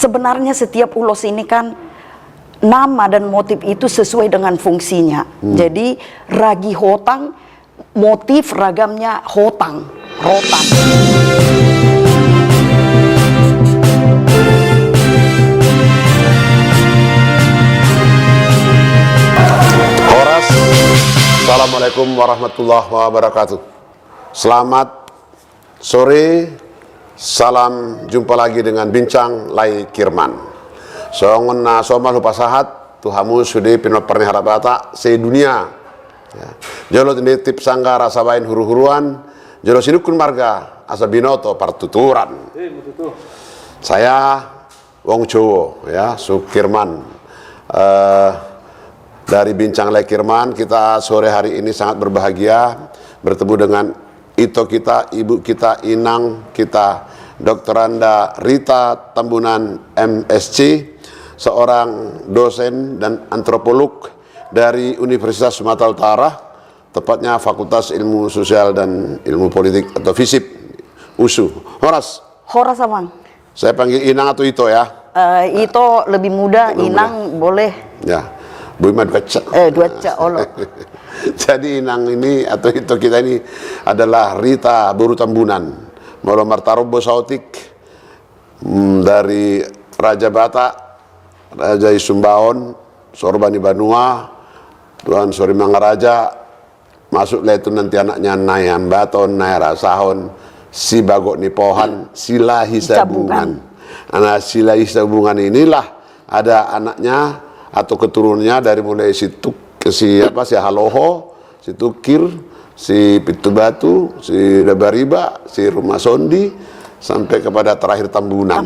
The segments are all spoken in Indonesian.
sebenarnya setiap ulos ini kan nama dan motif itu sesuai dengan fungsinya. Jadi ragi hotang, motif ragamnya hotang, rotan. Horas, Assalamualaikum warahmatullahi wabarakatuh. Selamat sore, salam jumpa lagi dengan Bincang Lai Kirman. Songon na somal lupa sahat, tuhamu sudi pinot pernihara bata sedunia. Jolo ini tip sangga rasa bain huru-huruan, jolo sinukun marga asa binoto partuturan. Saya Wong Jowo, ya, Sukirman. Dari Bincang Lai Kirman, kita sore hari ini sangat berbahagia bertemu dengan Ito kita, ibu kita, inang kita, Dr. Anda Rita Tambunan MSc, seorang dosen dan antropolog dari Universitas Sumatera Utara, tepatnya Fakultas Ilmu Sosial dan Ilmu Politik atau FISIP, USU. Horas. Horas Amang. Saya panggil Inang atau Ito ya? Ito lebih muda, Lebih Inang boleh. Ya, Bu Ima Dwaca. Dwaca Allah. Jadi Inang ini atau Ito kita ini adalah Rita Buru Tambunan, Molo Martarobo Sautik, dari Raja Bata, Raja Isumbaon, Sorbani Banua, Tuan Sori Mangaraja, masuk itu nanti anaknya Nayan Baton, Naira Sahon, si Bagok Nipohan, Sila Hisabungan. Anak Sila Hisabungan inilah ada anaknya atau keturunannya dari mulai si Haloho, si Tukir, si Pitu Batu, si Dabariba, si Rumah Sondi, sampai kepada terakhir Tambunan.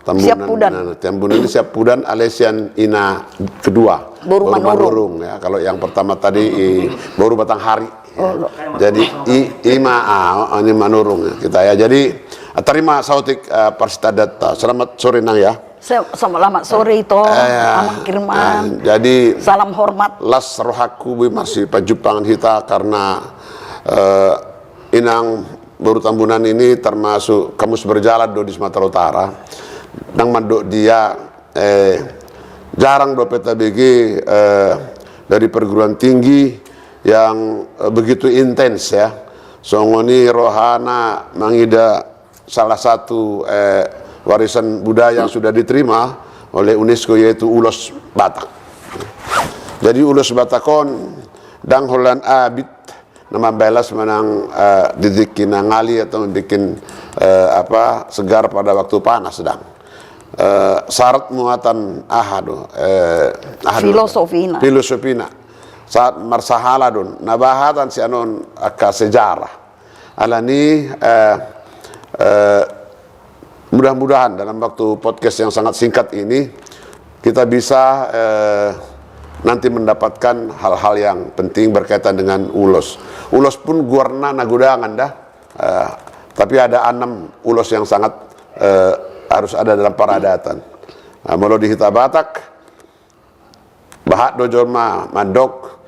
Tambunan ini Siap Pudan Alesian Ina kedua. Boru Manurung. Ya, kalau yang pertama tadi Boru Batang Hari. Ya. Jadi ini Manurung ya, kita ya. Jadi terima sautik Parsita Data. Selamat sore Nang ya. Selamat sore Ito, Amang Kirman. Jadi salam hormat. Las rohaku masih pajupangan kita karena Inang Boru Tambunan ini termasuk kamus berjalan di Sumatera Utara. Nang mandok dia jarang do PTBG dari perguruan tinggi yang begitu intens ya. Songoni rohana mangida salah satu warisan budaya yang sudah diterima oleh UNESCO yaitu Ulos Batak. Jadi Ulos Batakon dang holan abit nama belas menang didikin ngali atau bikin segar pada waktu panas sedang. Syarat muatan filosofina saat marsahala don nabahatan si anon aka sejarah alani mudah-mudahan dalam waktu podcast yang sangat singkat ini kita bisa nanti mendapatkan hal-hal yang penting berkaitan dengan ulos. Ulos pun guarna nagudangan dah, tapi ada 6 ulos yang sangat harus ada dalam paradatan. Molo di Hita Batak, Bahat dojorma mandok,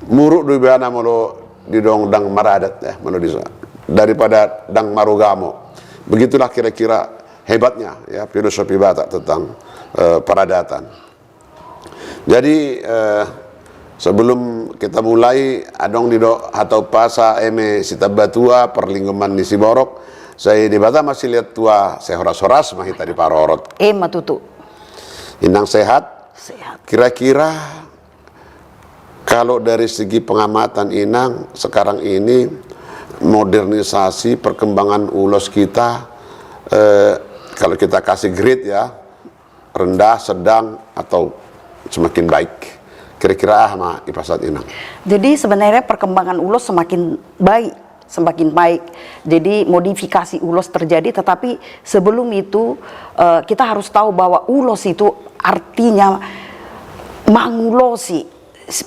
muruk dubiana molo di dong dang maradat ya, molo di daripada dang marugamo. Begitulah kira-kira hebatnya ya filosofi Batak tentang paradatan. Jadi sebelum kita mulai adong di do atau pasa eme sitabatua perlingkuman di Siborok, saya di Batak masih lihat tua sehoras-horas mahita di Parorot. Matutu. Inang sehat. Sehat. Kira-kira kalau dari segi pengamatan Inang sekarang ini modernisasi perkembangan ulos kita, kalau kita kasih grade ya, rendah, sedang, atau semakin baik. Kira-kira sama ipasat Inang. Jadi sebenarnya perkembangan ulos semakin baik. Jadi modifikasi ulos terjadi, tetapi sebelum itu kita harus tahu bahwa ulos itu artinya mangulosi,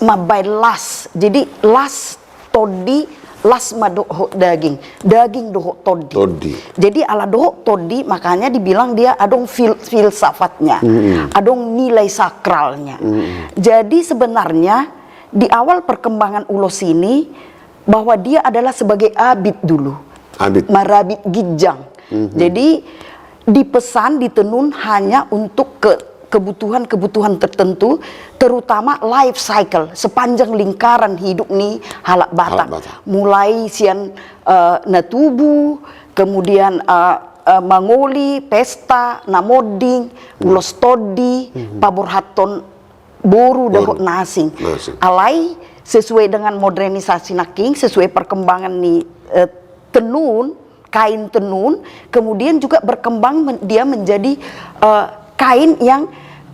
mabai las. Jadi las todi las madohok daging dohok todi. Jadi ala dohok todi makanya dibilang dia adong filsafatnya, adong nilai sakralnya. Jadi sebenarnya di awal perkembangan ulos ini bahwa dia adalah sebagai abid dulu, marabid gijang. Jadi dipesan, ditenun hanya untuk kebutuhan-kebutuhan tertentu, terutama life cycle sepanjang lingkaran hidup nih Halak Batak. Mulai sian natubu, kemudian mangoli, pesta, namoding, ulos todi, paborhaton boru dahot nasing. Alai sesuai dengan modernisasi naking, sesuai perkembangan nih tenun, kain tenun, kemudian juga berkembang dia menjadi kain yang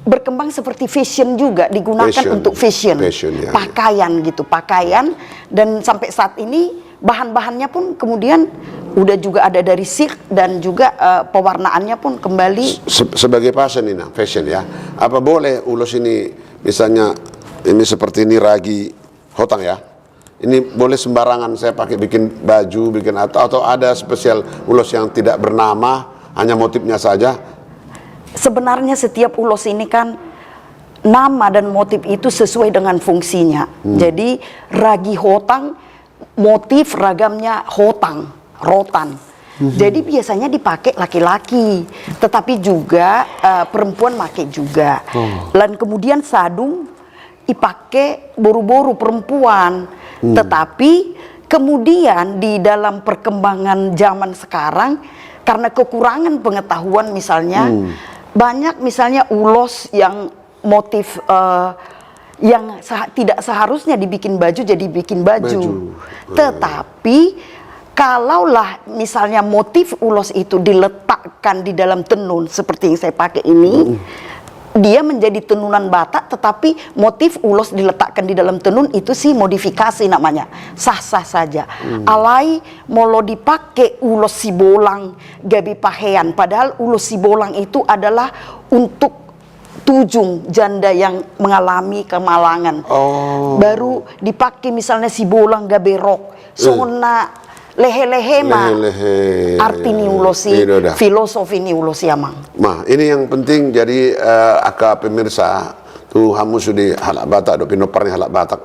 berkembang seperti fashion juga, digunakan untuk fashion ya, pakaian gitu, pakaian, dan sampai saat ini bahan-bahannya pun kemudian udah juga ada dari silk dan juga pewarnaannya pun kembali sebagai fashion ya. Apa boleh ulos ini misalnya ini seperti ini ragi hotang ya? Ini boleh sembarangan saya pakai bikin baju, bikin atau ada spesial ulos yang tidak bernama, hanya motifnya saja? Sebenarnya setiap ulos ini kan nama dan motif itu sesuai dengan fungsinya. Jadi ragi hotang, motif ragamnya hotang, rotan. Jadi biasanya dipakai laki-laki, tetapi juga perempuan pakai juga. Dan kemudian sadung dipakai boru-boru perempuan. Tetapi kemudian di dalam perkembangan zaman sekarang, karena kekurangan pengetahuan misalnya, banyak misalnya ulos yang motif yang tidak seharusnya dibikin baju jadi bikin baju. Tetapi kalaulah misalnya motif ulos itu diletakkan di dalam tenun seperti yang saya pakai ini, dia menjadi tenunan Batak, tetapi motif ulos diletakkan di dalam tenun itu sih modifikasi namanya, sah-sah saja. Alai molo dipakai ulos sibolang gabi pahean, padahal ulos sibolang itu adalah untuk tujung janda yang mengalami kemalangan. Baru dipakai misalnya sibolang gabe rok, sona lehe-lehe mah arti ni ulosi, filosofi ni ulosi amang. Ini yang penting jadi aka pemirsa tu hamu sudi Halak Batak do pinoparni Halak Batak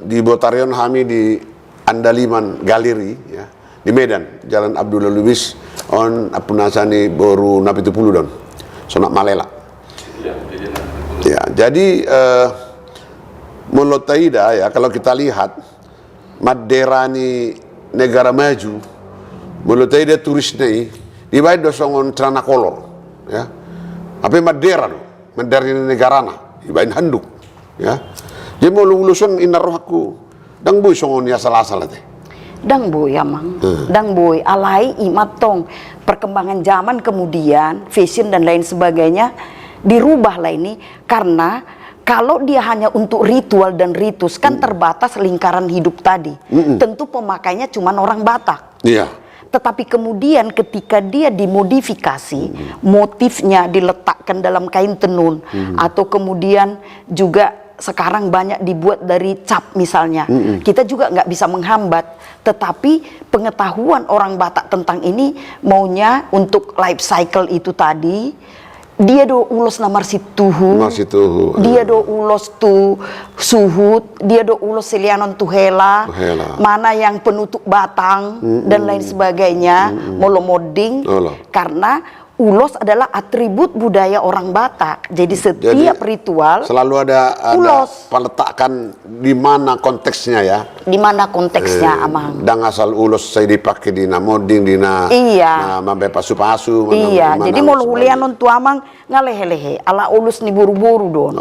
di Botarion kami di Andaliman Galeri ya, di Medan Jalan Abdullah Lubis on apunasani boru napitu puluh don sonak malela ya. Jadi menurut Taida ya, kalau kita lihat Madera ni negara maju, menurut dia turis nih, dibayar dosongon celana kolor, ya. Apa Madera lo, Madera ni negara na, dibayar handuk, ya. Jadi mau lulusan inar rohku, dang boy songon ya salah-salah teh. Dang boy amang, dang boy alai imatong perkembangan zaman kemudian fashion dan lain sebagainya dirubah lah ini karena kalau dia hanya untuk ritual dan ritus kan terbatas lingkaran hidup tadi. Tentu pemakainya cuma orang Batak. Iya. Tetapi kemudian ketika dia dimodifikasi, motifnya diletakkan dalam kain tenun, atau kemudian juga sekarang banyak dibuat dari cap misalnya. Kita juga nggak bisa menghambat. Tetapi pengetahuan orang Batak tentang ini maunya untuk life cycle itu tadi. Dia do ulos namar situhu, dia do ulos tu suhut, dia do ulos selianon tuhela, mana yang penutup batang dan lain sebagainya, molomoding, karena ulos adalah atribut budaya orang Batak. Jadi setiap ritual selalu ada peletakan di mana konteksnya ya. Di mana konteksnya amang. Dan asal ulos saya dipakai di namoding di na mambe pasu-pasu. Iya, jadi mau hulianon tu amang ngalehe-lehe ala ulus ni buru-buru don.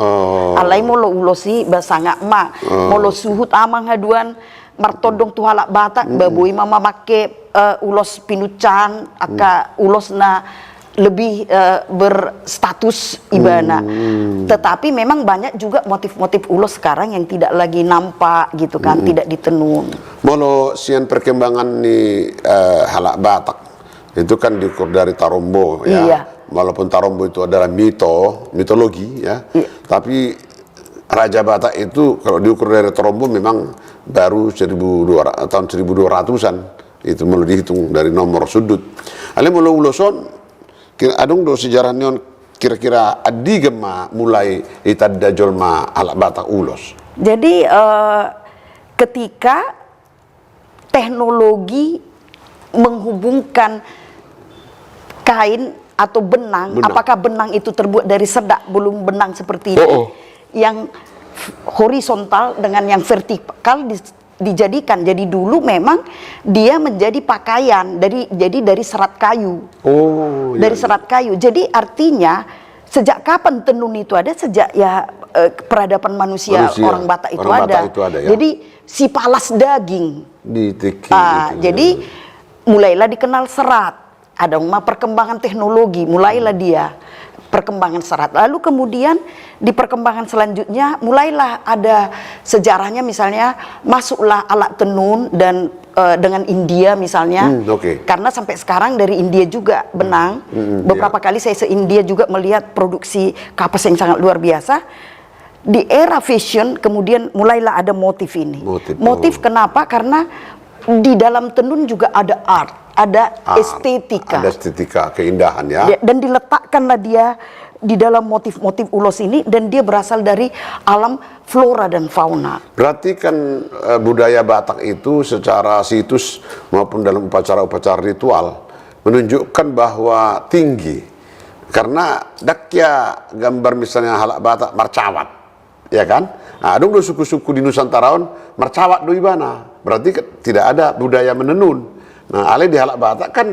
Alai mau ulosi basanga ma. Mau suhut amang haduan martodong tu Halak Batak babui mama make ulos pinucan aka ulos na lebih berstatus ibana. Tetapi memang banyak juga motif-motif ulos sekarang yang tidak lagi nampak gitu kan, tidak ditenun. Molo sian perkembangan di Halak Batak itu kan diukur dari Tarombo ya. Iya. Walaupun Tarombo itu adalah mitologi ya. Iya. Tapi Raja Batak itu kalau diukur dari Tarombo memang baru 1200 tahun 1200-an. Itu mau dihitung dari nomor sudut. Ale molo uloson adung do sejarah neon kira-kira adi gema mulai itadda jolma Halak Batak ulos. Jadi ketika teknologi menghubungkan kain atau benang. Apakah benang itu terbuat dari sedak, belum benang seperti ini, yang horizontal dengan yang vertikal dijadikan. Jadi dulu memang dia menjadi pakaian jadi dari serat kayu. Dari serat kayu. Jadi artinya sejak kapan tenun itu ada? Sejak peradaban manusia orang Batak itu ada. Jadi si palas daging. Jadi mulailah dikenal serat. Ada perkembangan teknologi, mulailah dia perkembangan serat. Lalu kemudian di perkembangan selanjutnya mulailah ada sejarahnya, misalnya masuklah alat tenun dan dengan India misalnya. Karena sampai sekarang dari India juga benang. Beberapa kali saya se-India juga melihat produksi kapas yang sangat luar biasa. Di era fashion kemudian mulailah ada motif ini. Motif kenapa? Karena di dalam tenun juga ada art, ada estetika. Ada estetika, keindahan ya. Dan diletakkanlah dia di dalam motif-motif ulos ini, dan dia berasal dari alam flora dan fauna. Berarti kan budaya Batak itu secara situs maupun dalam upacara-upacara ritual menunjukkan bahwa tinggi. Karena dakya gambar misalnya halak Batak marcawat, ya kan? Nah, ada suku-suku di Nusantarawan marcawat doi bana. Berarti tidak ada budaya menenun. Nah, ale di halak Batak kan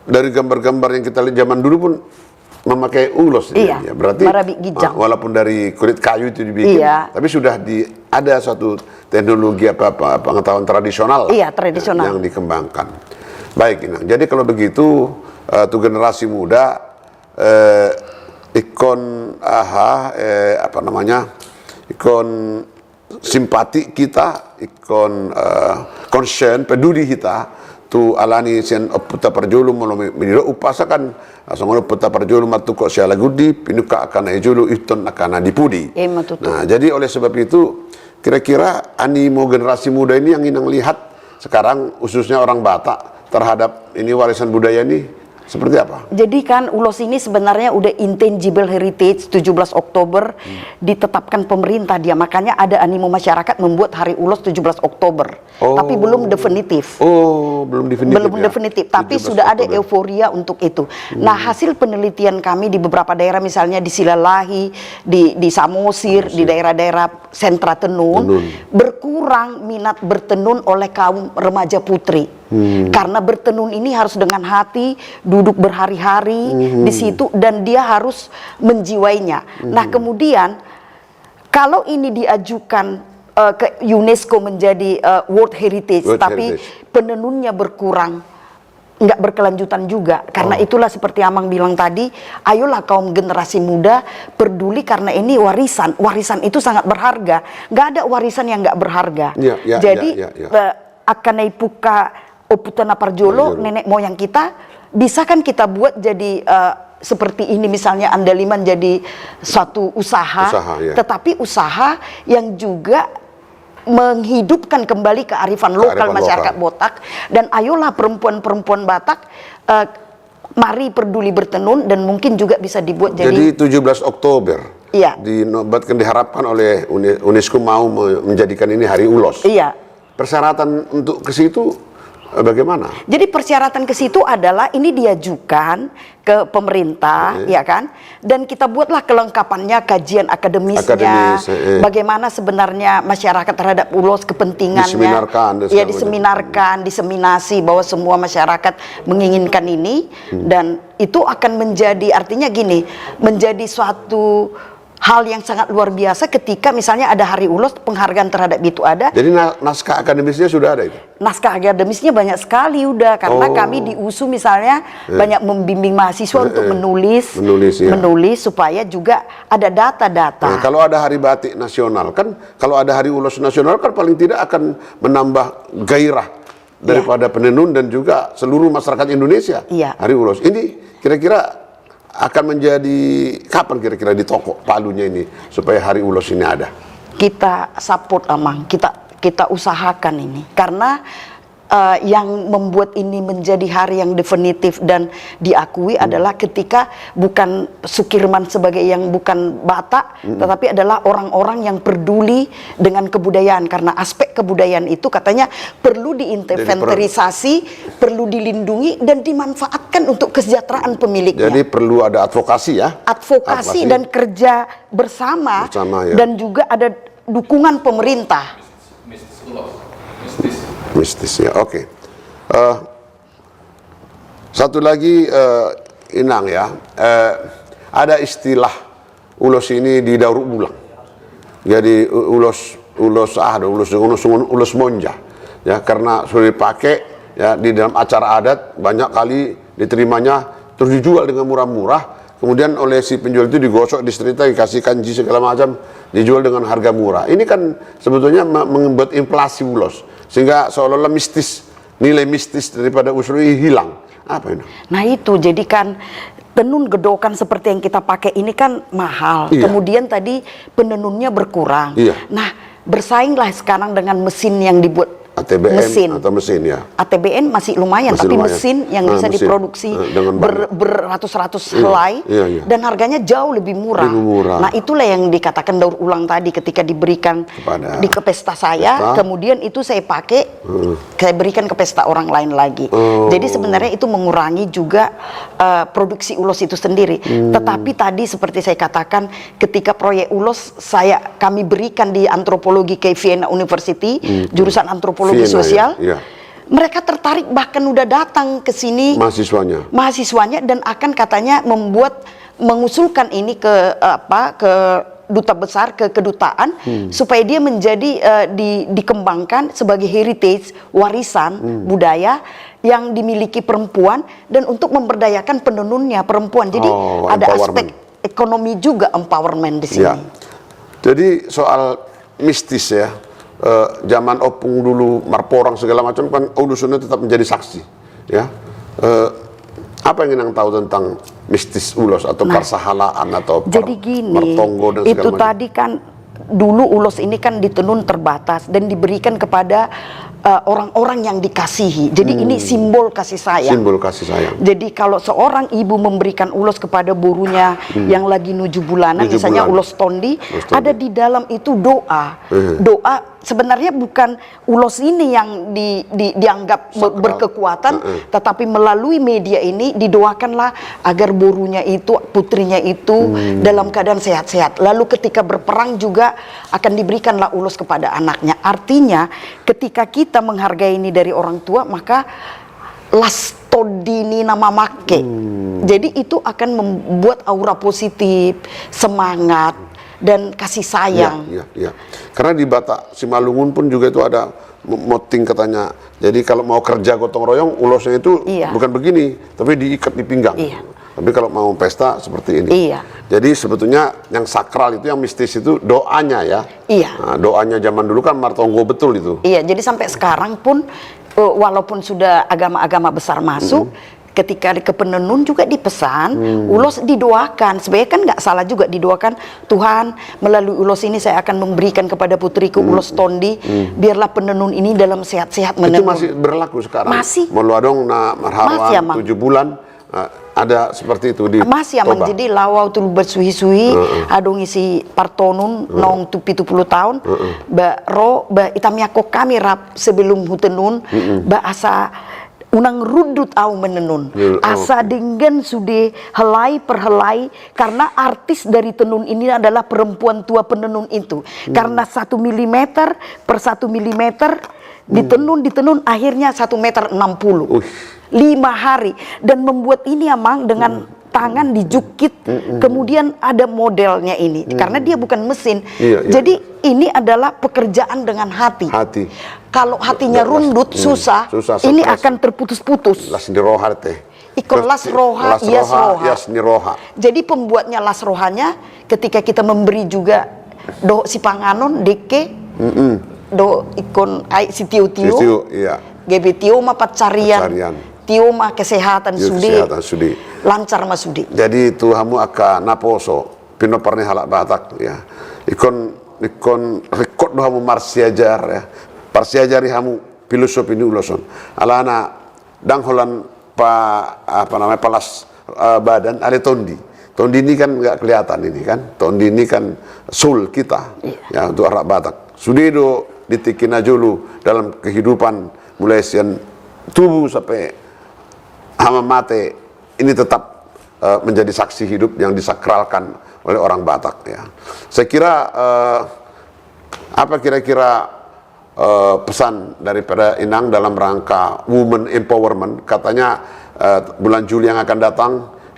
dari gambar-gambar yang kita lihat zaman dulu pun memakai ulos. Iya, ya. Berarti walaupun dari kulit kayu itu dibikin, tapi sudah ada suatu teknologi pengetahuan tradisional, tradisional yang dikembangkan. Baik, Inang. Jadi kalau begitu, tuh generasi muda ikon ikon simpati kita, ikon concern, peduli kita tu alani sen puta perjulu meniro upasakan asongono puta perjulu matu kok siala gudi pinuka akan ejulu iton akan dipudi. Nah, jadi oleh sebab itu kira-kira animo generasi muda ini yang Inang lihat sekarang, khususnya orang Batak, terhadap ini warisan budaya ini seperti apa? Jadi kan ulos ini sebenarnya udah intangible heritage. 17 Oktober ditetapkan pemerintah dia, makanya ada animo masyarakat membuat hari ulos 17 Oktober. Tapi belum definitif. Belum definitif. Belum definitif, tapi sudah ada euforia untuk itu. Nah, hasil penelitian kami di beberapa daerah, misalnya di Silalahi, di Samosir, di daerah-daerah sentra tenun, berkurang minat bertenun oleh kaum remaja putri. Karena bertenun ini harus dengan hati, duduk berhari-hari di situ, dan dia harus menjiwainya. Nah, kemudian kalau ini diajukan ke UNESCO menjadi World Heritage, tapi penenunnya berkurang, nggak berkelanjutan juga. Karena itulah seperti Amang bilang tadi, ayolah kaum generasi muda peduli, karena ini warisan. Warisan itu sangat berharga. Nggak ada warisan yang nggak berharga. Jadi akanai puka Oputana Parjolo, nenek moyang kita, bisa kan kita buat jadi seperti ini, misalnya Andaliman jadi suatu usaha, tetapi usaha yang juga menghidupkan kembali kearifan lokal masyarakat Batak. Dan ayolah perempuan-perempuan Batak, mari peduli bertenun, dan mungkin juga bisa dibuat jadi 17 Oktober. Dinobatkan, diharapkan oleh UNESCO mau menjadikan ini hari ulos. Persyaratan untuk ke situ bagaimana? Jadi persyaratan ke situ adalah ini diajukan ke pemerintah, ya kan? Dan kita buatlah kelengkapannya, kajian akademisnya, bagaimana sebenarnya masyarakat terhadap ulos, kepentingannya, diseminarkan, diseminasi bahwa semua masyarakat menginginkan ini, dan itu akan menjadi, artinya gini, menjadi suatu hal yang sangat luar biasa ketika misalnya ada hari ulos, penghargaan terhadap itu ada. Jadi naskah akademisnya sudah ada itu? Naskah akademisnya banyak sekali udah, karena kami di USU misalnya banyak membimbing mahasiswa untuk menulis supaya juga ada data-data. Nah, kalau ada hari batik nasional kan, kalau ada hari ulos nasional kan paling tidak akan menambah gairah daripada penenun dan juga seluruh masyarakat Indonesia. Hari ulos ini kira-kira akan menjadi kapan kira-kira di toko palunya ini supaya hari ulos ini ada? Kita support, Amang, kita usahakan ini, karena yang membuat ini menjadi hari yang definitif dan diakui adalah ketika bukan Sukirman sebagai yang bukan Batak, tetapi adalah orang-orang yang peduli dengan kebudayaan, karena aspek kebudayaan itu katanya perlu diinventarisasi, perlu dilindungi dan dimanfaatkan untuk kesejahteraan pemiliknya. Jadi perlu ada advokasi ya. Advokasi dan kerja bersama ya. dan juga ada dukungan pemerintah. Mistis ya, oke. Satu lagi Inang ya, ada istilah ulos ini didaur ulang. Jadi ulos monja ya, karena sudah dipakai ya di dalam acara adat, banyak kali diterimanya terus dijual dengan murah-murah. Kemudian oleh si penjual itu digosok, disetrika, dikasih kanji segala macam, dijual dengan harga murah. Ini kan sebetulnya membuat inflasi ulos, sehingga seolah-olah mistis, nilai mistis daripada usul ini hilang. Apa ini? Nah itu, jadi kan tenun gedokan seperti yang kita pakai ini kan mahal. Iya. Kemudian tadi penenunnya berkurang. Iya. Nah bersainglah sekarang dengan mesin yang dibuat. ATBN atau mesin ya. ATBN masih lumayan, tapi lumayan. mesin yang bisa mesin. diproduksi beratus-ratus helai dan harganya jauh lebih murah. Nah itulah yang dikatakan daur ulang tadi, ketika diberikan ke pesta saya, kemudian itu saya pakai, saya berikan ke pesta orang lain lagi. Jadi sebenarnya itu mengurangi juga produksi ulos itu sendiri. Tetapi tadi seperti saya katakan, ketika proyek ulos kami berikan di antropologi ke Vienna University, jurusan antropologi sosial, mereka tertarik, bahkan udah datang ke sini mahasiswanya dan akan katanya mengusulkan ini ke duta besar, ke kedutaan, supaya dia menjadi dikembangkan sebagai heritage, warisan budaya yang dimiliki perempuan, dan untuk memberdayakan penenunnya perempuan. Jadi ada aspek ekonomi juga, empowerment di sini. Ya. Jadi soal mistis ya, zaman opung dulu, marporang segala macam kan, dusunnya tetap menjadi saksi ya. Apa yang Inang tahu tentang mistis ulos atau persahalaan atau jadi gini, martonggo dan segala itu macam? tadi kan dulu ulos ini kan ditenun terbatas dan diberikan kepada orang-orang yang dikasihi. Jadi ini simbol kasih sayang. Simbol kasih sayang. Jadi kalau seorang ibu memberikan ulos kepada burunya yang lagi nuju bulanan, misalnya ulos tondi, ada di dalam itu doa. Doa sebenarnya bukan ulos ini yang dianggap berkekuatan, tetapi melalui media ini didoakanlah agar burunya itu, putrinya itu dalam keadaan sehat-sehat. Lalu ketika berperang juga akan diberikanlah ulos kepada anaknya. Artinya ketika kita menghargai ini dari orang tua, maka lastodini nama make. Jadi itu akan membuat aura positif, semangat dan kasih sayang. Ya. Karena di Batak Simalungun pun juga itu ada moting katanya. Jadi kalau mau kerja gotong royong, ulosnya itu bukan begini, tapi diikat di pinggang. Tapi kalau mau pesta seperti ini. Jadi sebetulnya yang sakral itu, yang mistis itu doanya ya. Nah, doanya zaman dulu kan martonggo betul itu. Jadi sampai sekarang pun walaupun sudah agama-agama besar masuk, ketika ke penenun juga dipesan, ulos didoakan. Sebenarnya kan nggak salah juga didoakan, Tuhan melalui ulos ini saya akan memberikan kepada putriku ulos tondi, biarlah penenun ini dalam sehat-sehat menenun. Itu masih berlaku sekarang? Masih. Meluadong na marhawan 7 bulan, ada seperti itu di masih Toba. Jadi lawau tu bersuhi-suhi, adong isi partonun nong tu 70 tahun, ba itamiako kami rap sebelum hutenun, ba asa unang rudut au menenun, asa dengan sude helai per helai, karena artis dari tenun ini adalah perempuan tua penenun itu, karena 1 mm per 1 mm ditenun akhirnya 1,60 meter. 5 hari, dan membuat ini Amang dengan tangan dijukit, kemudian ada modelnya ini, karena dia bukan mesin. Jadi ini adalah pekerjaan dengan hati. Kalau hatinya rundut, susah ini akan terputus-putus. Las niroha teh. Ikon las roha, yas roha. Jadi pembuatnya las rohanya, ketika kita memberi juga do si panganon deke, do ikon ai si tiu-tiu, gebe tiu ma pacarian. Tio mah kesehatan sudi, lancar mas sudi. Jadi Tuhamu akan naposo pino parne halak Batak ya. Ikon rekod dohamu marsiajar ya. Parsiajari hamu filosofi ini uloson. Alana dang holan palas badan ada tondi. Tondi ini kan nggak kelihatan ini kan. Tondi ini kan soul kita ya untuk orang Batak. Sudido ditikin aja dulu dalam kehidupan mulai sian tubuh sampai hama mate ini tetap menjadi saksi hidup yang disakralkan oleh orang Batak ya. Saya kira apa kira-kira pesan daripada Inang dalam rangka women empowerment, katanya bulan Juli yang akan datang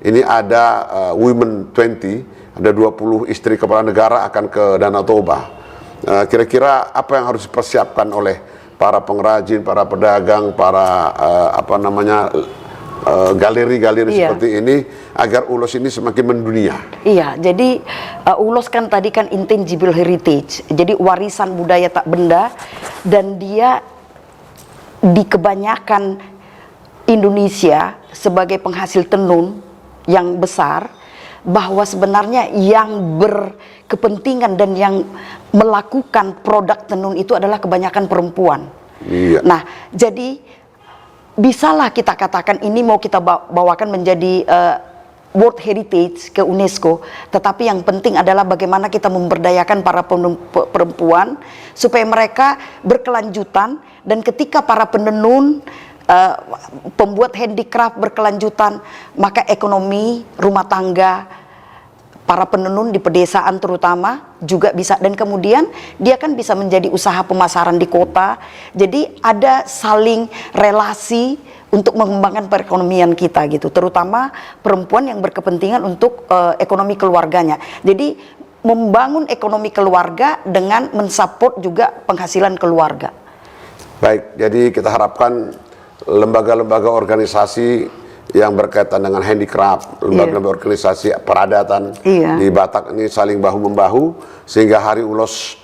ini ada Women 20, ada 20 istri kepala negara akan ke Danau Toba. Kira-kira apa yang harus dipersiapkan oleh para pengrajin, para pedagang, para galeri-galeri seperti ini agar ulos ini semakin mendunia. Iya, jadi ulos kan tadi kan intangible heritage, jadi warisan budaya tak benda, dan dia di kebanyakan Indonesia sebagai penghasil tenun yang besar, bahwa sebenarnya yang berkepentingan dan yang melakukan produk tenun itu adalah kebanyakan perempuan. Iya. Nah, jadi bisalah kita katakan ini mau kita bawakan menjadi World Heritage ke UNESCO, tetapi yang penting adalah bagaimana kita memberdayakan para perempuan supaya mereka berkelanjutan, dan ketika para penenun pembuat handicraft berkelanjutan, maka ekonomi rumah tangga para penenun di pedesaan terutama juga bisa, dan kemudian dia kan bisa menjadi usaha pemasaran di kota. Jadi ada saling relasi untuk mengembangkan perekonomian kita gitu, terutama perempuan yang berkepentingan untuk ekonomi keluarganya. Jadi membangun ekonomi keluarga dengan mensupport juga penghasilan keluarga. Baik, jadi kita harapkan lembaga-lembaga organisasi yang berkaitan dengan handicraft, lembaga-lembaga organisasi peradatan di Batak ini saling bahu-membahu sehingga Hari Ulos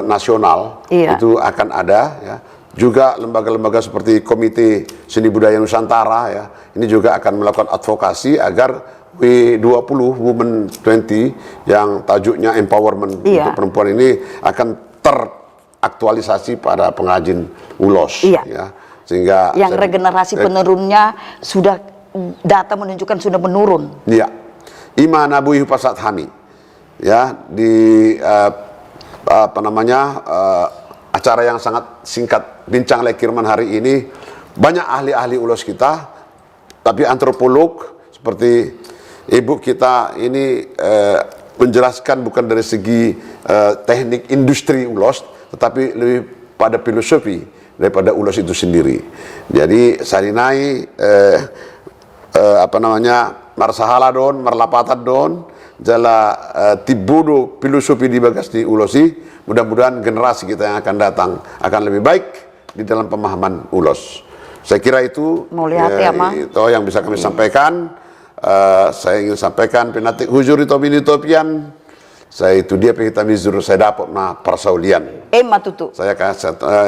Nasional itu akan ada ya. Juga lembaga-lembaga seperti Komite Seni Budaya Nusantara ya, ini juga akan melakukan advokasi agar W20 Women 20 yang tajuknya empowerment untuk perempuan ini akan teraktualisasi pada pengrajin ulos ya. Sehingga yang regenerasi penurunnya sudah data menunjukkan sudah menurun. Iya. Ima nabuih pasat hami. Ya, di acara yang sangat singkat bincang lekirman hari ini banyak ahli-ahli ulos kita, tapi antropolog seperti ibu kita ini menjelaskan bukan dari segi teknik industri ulos, tetapi lebih pada filosofi daripada ulos itu sendiri. Jadi sarinai marsahala don, marlapatan don, jala tibudo filosofi di bagas di ulosi. Mudah-mudahan generasi kita yang akan datang akan lebih baik di dalam pemahaman ulos. Saya kira itu itu yang bisa kami sampaikan. Saya ingin sampaikan penatik hujur itu topian. Saya itu dia kita mizur saya dapat na persaulian. Matutu. Saya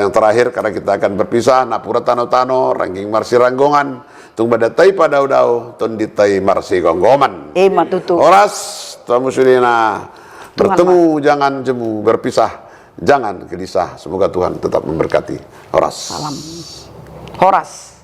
yang terakhir karena kita akan berpisah napura tano-tano ranking marsi ranggongan tung badatai pada udau ton ditai marsi gonggoman. Matutu. Oras tamusulina bertemu jangan jemu, berpisah jangan gelisah. Semoga Tuhan tetap memberkati. Horas. Salam. Horas.